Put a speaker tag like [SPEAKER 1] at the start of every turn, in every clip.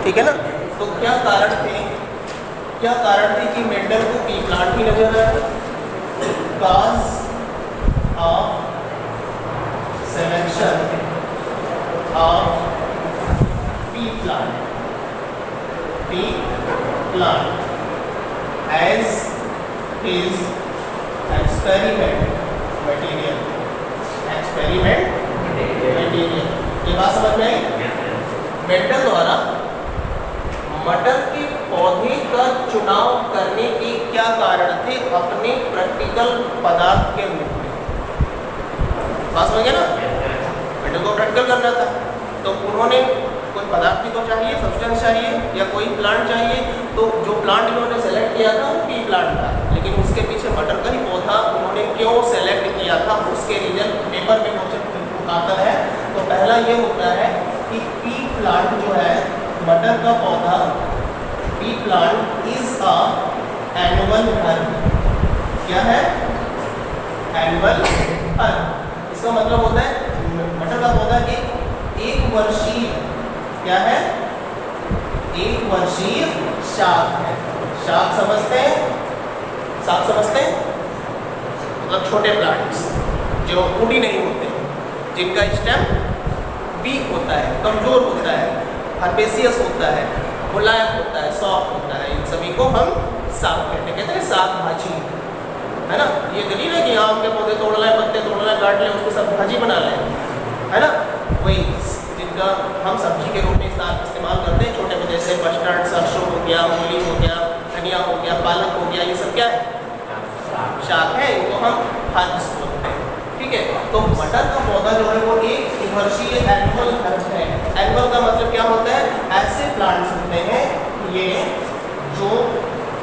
[SPEAKER 1] ठीक है ना। तो क्या कारण थे कि मेंडल को पी प्लांट ही नजर आया? Cause of selection of P plant as his experiment material। ये बात समझ में आई? मेंडल द्वारा मटर के पौधे का चुनाव करने के क्या कारण थे अपने प्रैक्टिकल पदार्थ के रूप में? बात समझ गए ना? मेंडल को प्रैक्टिकल करना था, तो उन्होंने कोई पदार्थ भी तो चाहिए, सब्सटेंस चाहिए या कोई प्लांट चाहिए। तो जो प्लांट इन्होंने सेलेक्ट किया था वो पी प्लांट था, लेकिन उसके पीछे मटर का ही पौधा उन्होंने क्यों सेलेक्ट किया था, उसके रीजन पेपर में क्वेश्चन आता है। तो पहला ये होता है कि पी प्लांट जो है, मटर का पौधा, P plant is a annual herb. क्या है? Annual herb. इसका मतलब होता है मटर का पौधा एक वर्षीय, क्या है? एक वर्षीय शाक है। शाक समझते हैं? मतलब छोटे प्लांट्स जो ऊटी नहीं होते, जिनका स्टेम वीक होता है, कमजोर होता है, हर्बेसियस होता है, मुलायम होता है, सॉफ्ट होता है, इन सभी को हम साग कहते हैं साग भाजी, है ना। ये दलील है कि आम के पौधे तोड़ लें, पत्ते तोड़ लें, काट लें, उसकी सब भाजी बना लें, है ना। वही जिनका हम सब्जी के रूप में इस्तेमाल करते हैं, छोटे पौधे से मस्टर्ड, सरसों हो गया, मूली हो गया, धनिया हो गया, पालक हो गया, ये सब क्या है? शाक है, इनको हम हर्ब्स बोलते हैं। ठीक है, तो मटर का पौधा जो है वो एक वर्षीय एनुअल हर्ब है। एनुअल का मतलब क्या होता है? ऐसे प्लांट्स होते हैं ये जो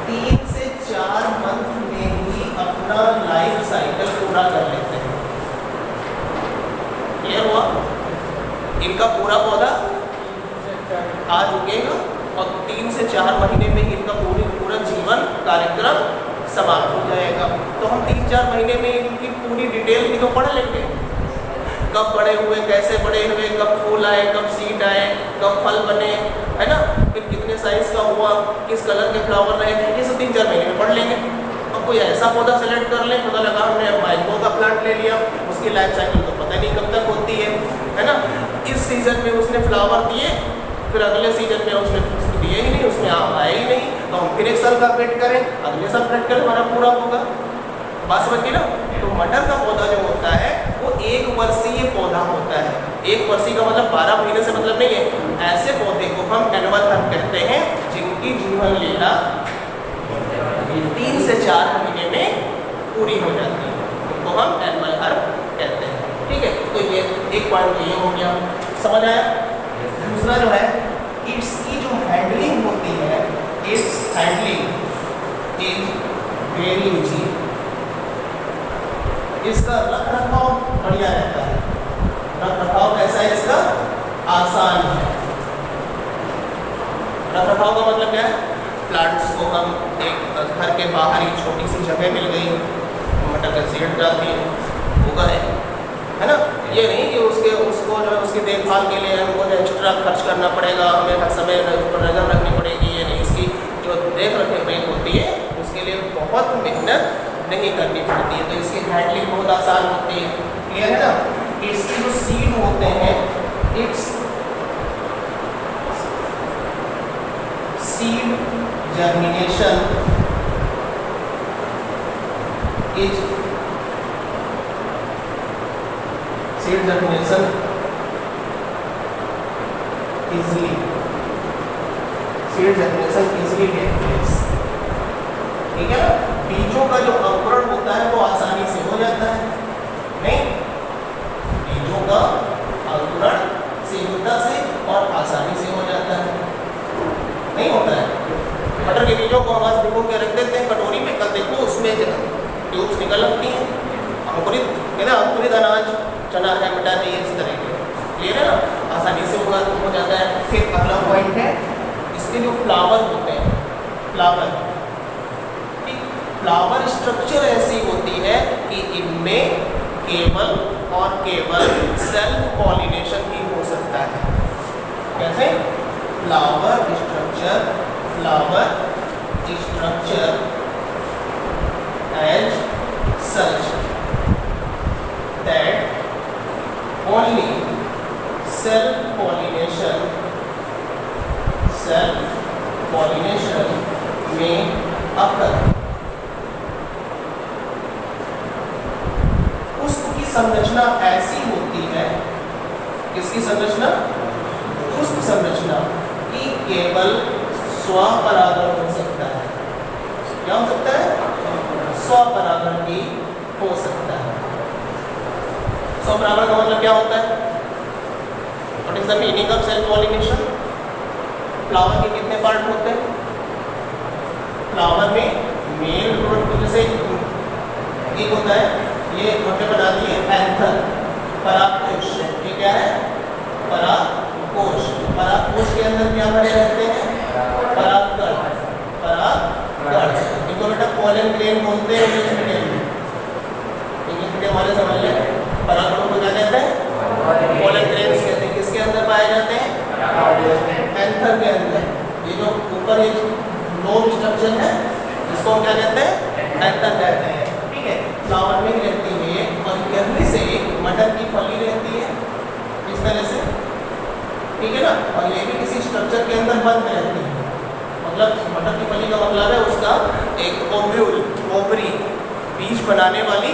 [SPEAKER 1] 3 से 4 मंथ में ही अपना लाइफ साइकिल पूरा कर लेते हैं। क्लियर हुआ? इनका पूरा पौधा आज उगेगा और 3 से 4 महीने में इनका पूरा जीवन कार्यक्रम समाप्त हो जाएगा। तो हम 3-4 महीने में इनकी पूरी डिटेल भी तो पढ़ लेंगे, कब बड़े हुए, कैसे बड़े हुए, कब फूल आए, कब सीड आए, कब फल बने, है ना, फिर कितने साइज का हुआ, किस कलर के फ्लावर रहे, ये सब 3-4 महीने में पढ़ लेंगे। अब कोई ऐसा पौधा सेलेक्ट कर ले, पता लगा हमने मैंगो का प्लांट ले लिया, उसकी लाइफ साइकिल तो पता नहीं कब तक होती है ना। इस सीजन में उसने फ्लावर दिए, फिर अगले सीजन में उसने दिए ही नहीं, उसमें आम आए ही नहीं, तो हम फिर एक साल का वेट करें, अगले साल प्रैक्टिकल हमारा पूरा होगा। बात समझ गई ना। तो मटर का पौधा जो होता है वो 1 वर्षीय पौधा होता है। 1 वर्षीय का मतलब 12 महीने से मतलब नहीं है। ऐसे पौधे को हम एनुअल हर्ब कहते हैं जिनकी जीवन लीला 3 से 4 महीने में पूरी हो जाती है, उनको हम एनुअल हर्ब कहते हैं। ठीक है, तो ये एक पॉइंट ये हो गया, समझ आया। दूसरा जो है, इसकी जो हैंडलिंग होती है, it's handling is very easy. इसका रख रखाव बढ़िया रहता है। रख रखाव कैसा है इसका? आसान है। रख रखाव का मतलब क्या है? प्लांट्स को हम एक घर के बाहर ही छोटी सी जगह मिल गई, मटर का सीड डाल दिए, उगा है ना। ये नहीं कि उसको जो है उसकी देखभाल के लिए हमको एक्स्ट्रा खर्च करना पड़ेगा, हमें हर समय उस पर नजर रखनी पड़ेगी। ये नहीं, इसकी जो देख रेख होती है उसके लिए बहुत मेहनत नहीं करनी पड़ती है, तो इसकी हैंडलिंग बहुत आसान होती है। क्लियर है ना। इसके जो सीड होते हैं, it's seed germination is seed germination easily take place. ठीक है ना। बीजों का जो अंकुरण होता है वो आसानी से हो जाता है, नहीं, बीजों का अंकुरण शीघ्रता से और आसानी से हो जाता है, नहीं होता है। मटर के बीजों को हम आज भिगो के रख देते हैं कटोरी में, कल देखो उसमें ट्यूब्स निकल लगती हैं। अंकुरित अनाज, चना है, मटर है, इस तरह के। क्लियर है ना, आसानी से हो जाता है। फिर अगला पॉइंट है, इसके जो फ्लावर होते हैं, फ्लावर स्ट्रक्चर ऐसी होती है कि इनमें केवल और केवल सेल्फ पॉलिनेशन ही हो सकता है। कैसे? flower structure as such that only self pollination may occur। पुष्प की संरचना ऐसी होती है, किसकी संरचना? पुष्प संरचना कि केवल स्वपरागण हो सकता है। क्या हो सकता है? स्वपरागण ही हो सकता है। स्वपरागण का मतलब क्या होता है? What is the meaning of self pollination? Flower के कितने पार्ट होते हैं? फ्लावर में मेल प्रोडक्ट जैसे एक होता है, ये हमने बना दिए एंथर, परागकोश। ये क्या है? परागकोश। परागकोश के अंदर क्या भरे रहते हैं? परागकण। इनको बेटा पोलन ग्रेन बोलते हैं इंग्लिश मीडियम में। इंग्लिश मीडियम वाले समझ लें, परागकणों को क्या कहते हैं? पोलन ग्रेन्स कहते हैं। किसके अंदर पाए जाते हैं? एंथर के अंदर। ये जो ऊपर ये लोब स्ट्रक्चर है, इसको हम क्या कहते हैं? एंथर कहते हैं। ठीक है, फ्लावर में रहती है और यहीं से मटर की फली रहती है इस तरह से, ठीक है ना। और ये भी किसी स्ट्रक्चर के अंदर बंद रहती है। मतलब मटर की फली का मतलब है उसका एक ओव्यूल, ओवरी, बीज बनाने वाली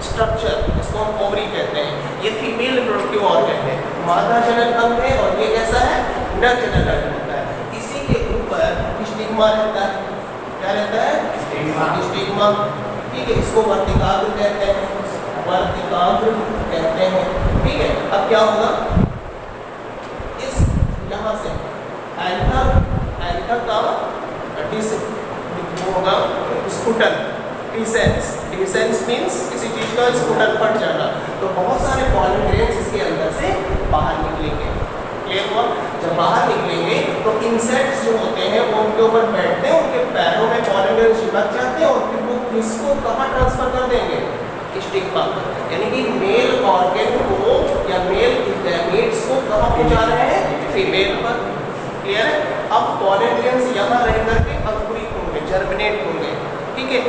[SPEAKER 1] स्ट्रक्चर, इसको हम ओवरी कहते हैं। ये फीमेल रिप्रोडक्टिव ऑर्गन है, मादा जनन अंग है, और ये कैसा है? नर जनन अंग होता है। इसी के ऊपर स्टिग्मा रहता है। क्या रहता है? स्टिग्मा। ठीक है, इसको वर्तिकाग्र कहते हैं, वर्तिकाग्र कहते हैं। ठीक है, अब क्या होगा? इस यहाँ से एंथर का होगा स्पुटन, डिसेंस मीन्स किसी चीज का स्पुटन फट जाना। तो बहुत सारे पॉलन ग्रेन्स इसके अंदर से बाहर निकलेंगे। क्लियर हुआ? जब बाहर निकलेंगे तो इंसेक्ट्स जो होते हैं वो उनके ऊपर बैठते हैं, उनके पैरों में पॉलन ग्रेन्स चिपक जाते हैं और फिर वो इसको कहाँ ट्रांसफर कर देंगे? स्टिग्मा पर। यानी कि मेल ऑर्गन को या मेल गैमेट्स को कहाँ पहुँचा रहे हैं? फीमेल पर। क्लियर है? अब पॉलन ग्रेन्स यहाँ रह करके अंकुरित होंगे, जर्मिनेट होंगे। ठीक है,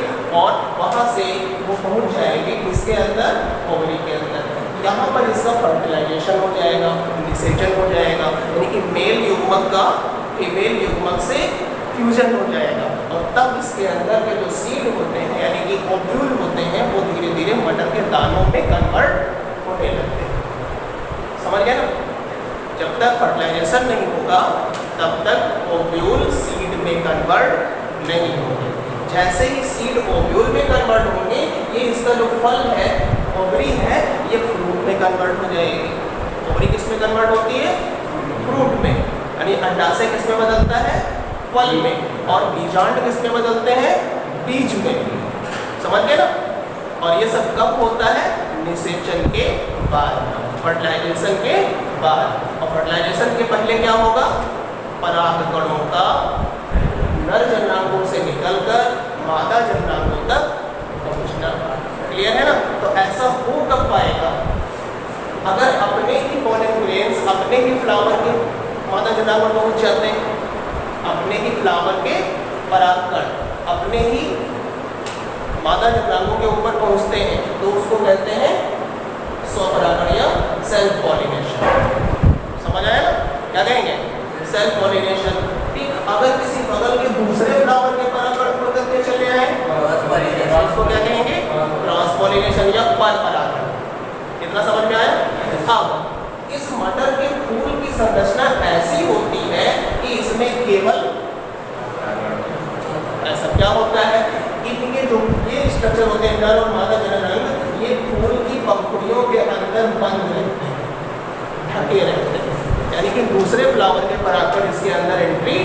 [SPEAKER 1] और वहाँ से वो पहुँच जाएंगे किसके अंदर? ओवरी के अंदर। यहाँ पर इसका फर्टिलाइजेशन हो जाएगा, निषेचन हो जाएगा, यानी कि मेल युग्मक का फीमेल युग्मक से फ्यूजन हो जाएगा। और तब इसके अंदर के जो सीड होते हैं यानी कि ओव्यूल होते हैं वो धीरे धीरे मटर के दानों में कन्वर्ट होने लगते हैं। समझ गए ना? जब तक फर्टिलाइजेशन नहीं होगा तब तक ओव्यूल सीड में कन्वर्ट नहीं होंगे। जैसे ही सीड ओव्यूल में कन्वर्ट होंगे, ये इसका जो फल है, ओवरी है, ये फ्रूट में कन्वर्ट हो जाएगी। ओवरी किस में कन्वर्ट होती है? फ्रूट में। यानी अंडाशय किस में बदलता है? फल में। और बीजांड किस में बदलते हैं? बीज में। समझ गए ना? और ये सब कब होता है? निषेचन के बाद, फर्टिलाइजेशन के बाद। और फर्टिलाइजेशन के पहले क्या होगा? परागकणों का नर जननांगों से निकलकर मादा जननांगों तक पहुंचना। क्लियर है ना? तो ऐसा हो कब पाएगा? अगर अपने ही पॉलन ग्रेन्स अपने ही फ्लावर के मादा जननांग पर पहुंच जाते हैं, अपने ही फ्लावर के परागकण अपने ही मादा जननांगों के ऊपर पहुंचते हैं, तो उसको कहते हैं स्वपरागण या सेल्फ पॉलिनेशन। समझ आया ना? क्या कहेंगे? Self pollination. ठीक, अगर किसी बगल के दूसरे फ्लावर के परागकण पकड़ के चले आए उसको क्या कहेंगे? क्रॉस पॉलिनेशन या पर परागण। कितना समझ में आया? अब इस मटर के फूल की संरचना ऐसी होती है कि इसमें केवल ऐसा क्या होता है? इनके जो ये स्ट्रक्चर होते हैं नर और मादा जननांग, ये फूल की पंखुड़ियों के अंदर बंद रहते हैं, ढके रहते हैं। यानी कि दूसरे फ्लावर के परागकण इसके अंदर एंट्री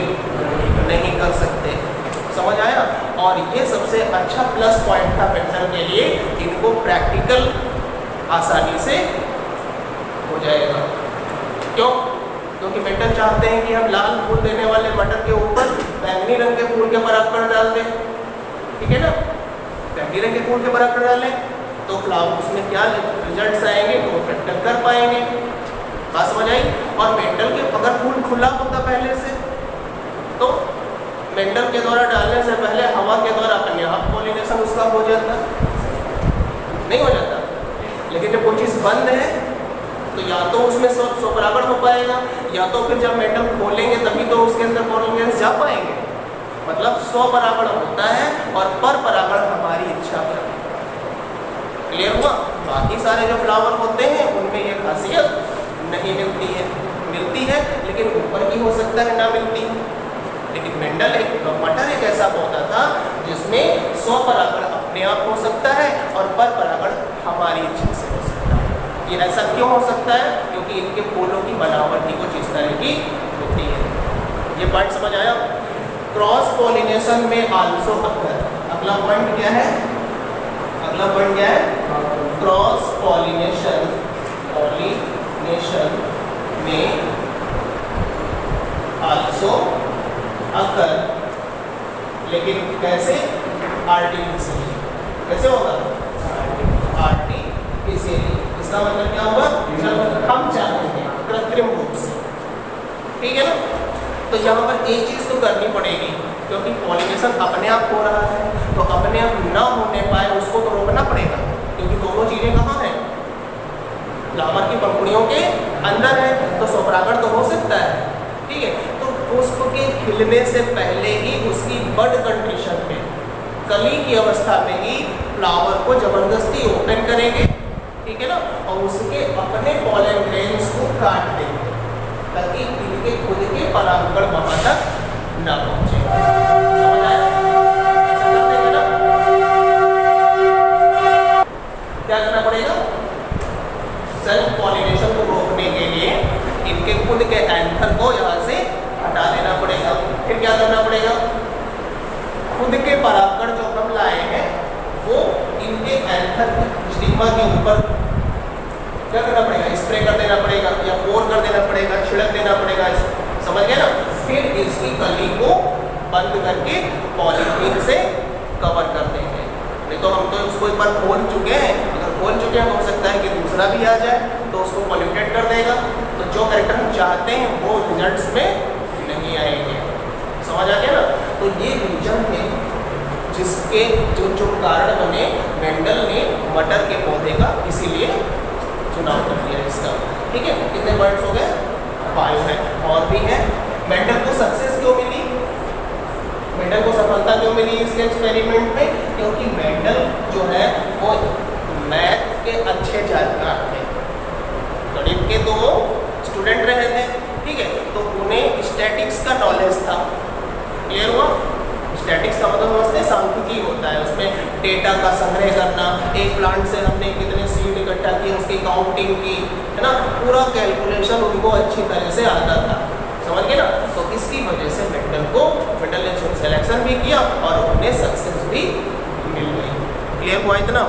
[SPEAKER 1] नहीं कर सकते। समझ आया? और ये सबसे अच्छा प्लस पॉइंट था पेंटल के लिए, इनको प्रैक्टिकल आसानी से हो जाएगा। क्यों? क्योंकि पेंटल चाहते हैं कि हम लाल फूल देने वाले मटर के ऊपर बैंगनी रंग के फूल के परागकण डाल दें। ठीक है ना? बैंगनी रंग के फूल के परागकण डालें तो फ्लावर उसमें क्या रिजल्ट्स आएंगे? तो पेंटल कर पाएंगे। बात समझ आई? और मेंडल के अगर फूल खुला होता पहले से तो मेंडल के द्वारा डालने से पहले हवा के द्वारा अपने आप पॉलिनेशन उसका हो जाता, नहीं हो जाता। लेकिन जब कोई चीज़ बंद है तो या तो उसमें स्वपरागण हो पाएगा, या तो फिर जब मेंडल खोलेंगे तभी तो उसके अंदर पॉलिनेशन जा पाएंगे। मतलब स्वपरागण होता है और पर परागण हमारी इच्छा पर। क्लियर हुआ? बाकी सारे जो फ्लावर होते हैं उनमें ये खासियत नहीं मिलती है लेकिन ऊपर की हो सकता है ना मिलती। लेकिन मेंडल मटर एक ऐसा पौधा था जिसमें स्वपरागण अपने आप हो सकता है और पर परागण हमारी इच्छा से हो सकता है। ये ऐसा क्यों हो सकता है? क्योंकि इनके फूलों की बनावट ही कुछ इस तरह की होती है। ये पॉइंट समझ आया? क्रॉस पॉलिनेशन में आल्सो अकर। अगला पॉइंट क्या है? क्रॉस पॉलिनेशन में आल्सो अकर, लेकिन कैसे? आर्टिफिशियली। कैसे होगा? आर्टिफिशियली। इसका मतलब क्या होगा? जब हम चाहते हैं कृत्रिम रूप से, ठीक है ना। तो यहाँ पर एक चीज़ तो करनी पड़ेगी, क्योंकि पॉलिनेशन अपने आप हो रहा है तो अपने आप न होने पाए उसको तो रोकना पड़ेगा, क्योंकि दोनों चीज़ें कहाँ हैं? फ्लावर की पंखुड़ियों के अंदर है, तो स्वपरागण तो हो सकता है, ठीक है। तो पुष्प के खिलने से पहले ही उसकी बड कंडीशन में, कली की अवस्था में ही फ्लावर को जबरदस्ती ओपन करेंगे, ठीक है ना, और उसके अपने पॉलन ग्रेन्स को काट देंगे ताकि इनके खुद के परागण वहां तक ना पहुंचे। समझ आया? ऐसा कर देंगे ना। क्या करना पड़ेगा? सेल्फ पॉलिनेशन को रोकने के लिए इनके खुद के एंथर को यहाँ से हटा देना पड़ेगा। फिर क्या करना पड़ेगा? खुद के परागण जो हम लाए हैं वो इनके एंथर स्टिग्मा के ऊपर क्या करना पड़ेगा? स्प्रे कर देना पड़ेगा या पोर कर देना पड़ेगा, छिड़क देना पड़ेगा। समझ गए ना? फिर इसकी कली को बंद करके पॉलीथीन से कवर कर देंगे। नहीं तो हम तो उसको एक बार खोल चुके हैं, अगर खोल चुके हैं तो हो सकता है कि दूसरा भी आ जाए तो उसको पॉल्यूटेड कर देगा। तो जो कैरेक्टर हम चाहते हैं वो रिजल्ट्स में नहीं आएंगे। समझ आ गया ना? तो ये रीजन थे जिसके जो कारण बने मेंडल ने मटर के पौधे का इसीलिए चुनाव कर दिया इसका। ठीक है, कितने पॉइंट्स हो गए? 5 है। और भी है। मेंडल को सक्सेस क्यों मिली? मेंडल को सफलता क्यों मिली इसके एक्सपेरिमेंट में? क्योंकि मेंडल जो है वो मैथ के अच्छे जानकार थे। गणित के तो वो स्टूडेंट रहे थे, ठीक है, तो उन्हें स्टैटिक्स का नॉलेज था। क्लियर हुआ? स्टैटिक्स का मतलब समझते हैं, सांख्यिकी होता है, उसमें डेटा का संग्रह करना, एक प्लांट से हमने कितने सीड इकट्ठा किए उसकी काउंटिंग की, है ना, पूरा कैलकुलेशन उनको अच्छी तरह से आता था। समझ गए ना? तो इसकी वजह से मेंडल ने सिलेक्शन भी किया और उन्हें सक्सेस भी मिल गई। क्लियर हुआ इतना?